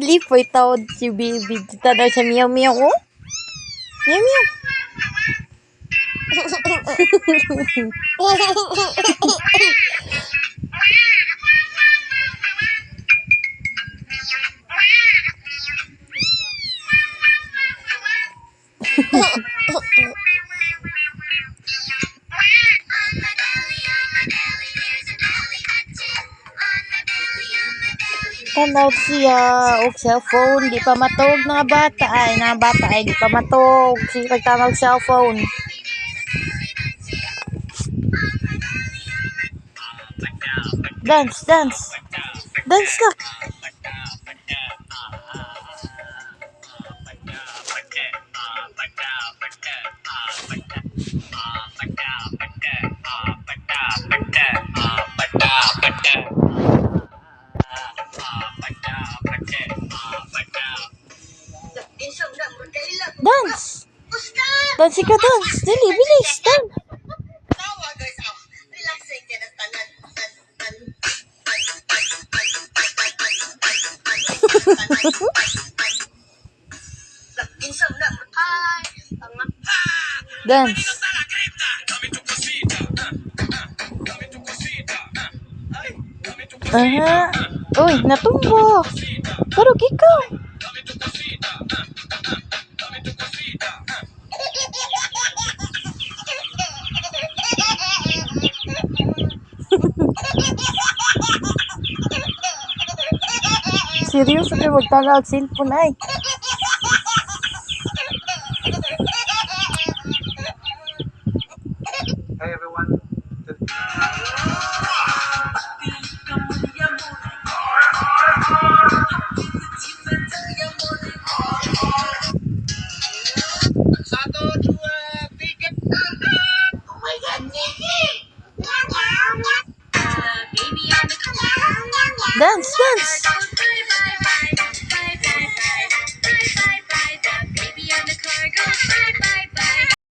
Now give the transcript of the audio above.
Lipoy tawad si baby. Kita daw siya miyaw-miyaw, oh. Miyaw-miyaw. Tanaw siya og cellphone, di pa matog nga bata ay di pa matog si pagtanaw cellphone. Dance na. Dance. Dance ka, dance. Dali, bilis. Dance. Dance. Aha. Uy, natumbo. Pero ikaw. Seryoso kayo magtanaw cellphone ay. Hey everyone. Dance.